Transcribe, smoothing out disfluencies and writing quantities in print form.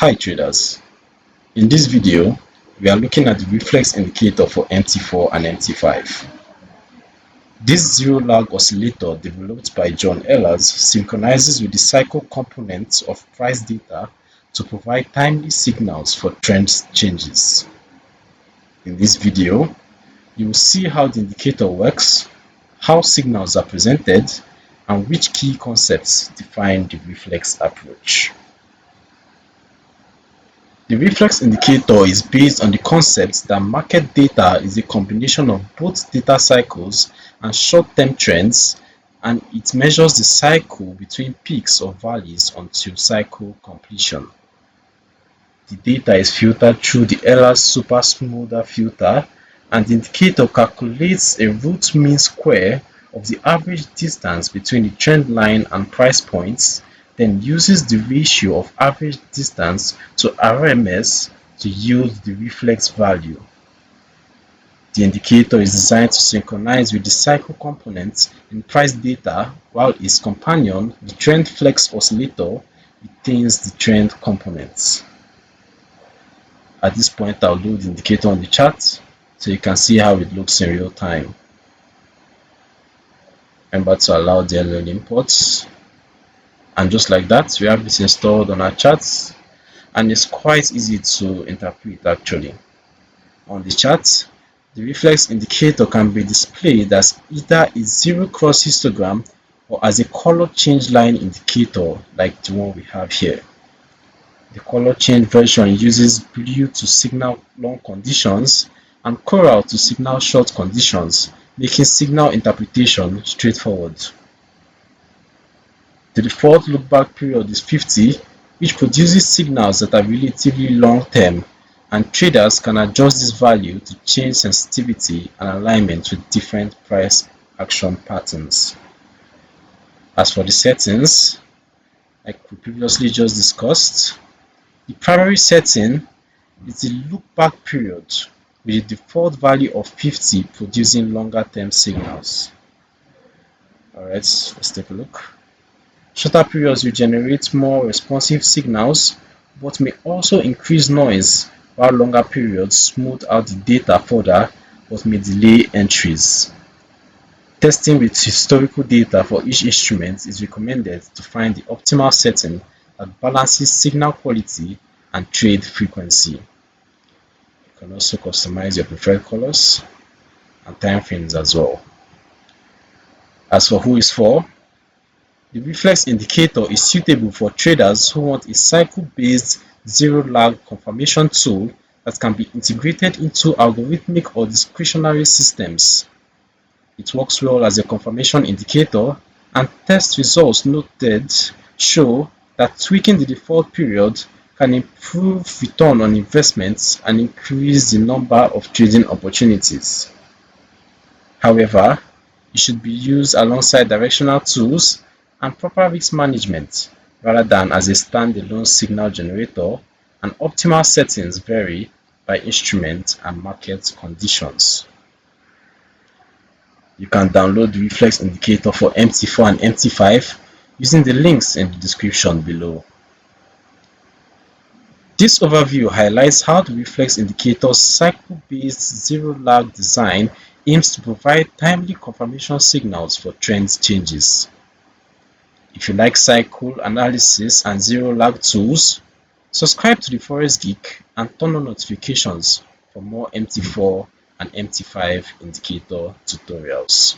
Hi traders, in this video we are looking at the reflex indicator for MT4 and MT5. This zero lag oscillator developed by John Ehlers synchronizes with the cycle components of price data to provide timely signals for trend changes. In this video, you will see how the indicator works, how signals are presented, and which key concepts define the reflex approach. The reflex indicator is based on the concept that market data is a combination of both data cycles and short-term trends, and it measures the cycle between peaks or valleys until cycle completion. The data is filtered through the Ehlers Super Smoother Filter, and the indicator calculates a root mean square of the average distance between the trend line and price points, then uses the ratio of average distance to RMS to yield the reflex value. The indicator is designed to synchronize with the cycle components in price data, while its companion, the trend flex oscillator, retains the trend components. At this point, I'll load the indicator on the chart so you can see how it looks in real time. Remember to allow the LL imports. And just like that, we have this installed on our charts, and it's quite easy to interpret actually. On the chart, the reflex indicator can be displayed as either a zero cross histogram or as a color change line indicator like the one we have here. The color change version uses blue to signal long conditions and coral to signal short conditions, making signal interpretation straightforward. The default lookback period is 50, which produces signals that are relatively long-term, and traders can adjust this value to change sensitivity and alignment with different price action patterns. As for the settings, like we previously just discussed, the primary setting is the lookback period with a default value of 50 producing longer-term signals. Alright, let's take a look. Shorter periods will generate more responsive signals, but may also increase noise, while longer periods smooth out the data further but may delay entries. Testing with historical data for each instrument is recommended to find the optimal setting that balances signal quality and trade frequency. You can also customize your preferred colors and time frames as well. As for who is for, the reflex indicator is suitable for traders who want a cycle-based zero-lag confirmation tool that can be integrated into algorithmic or discretionary systems. It works well as a confirmation indicator, and test results noted show that tweaking the default period can improve return on investments and increase the number of trading opportunities. However, it should be used alongside directional tools and proper risk management rather than as a standalone signal generator, and optimal settings vary by instrument and market conditions. You can download the reflex indicator for MT4 and MT5 using the links in the description below. This overview highlights how the reflex indicator's cycle-based zero-lag design aims to provide timely confirmation signals for trend changes. If you like cycle analysis and zero-lag tools, subscribe to the Forex Geek and turn on notifications for more MT4 and MT5 indicator tutorials.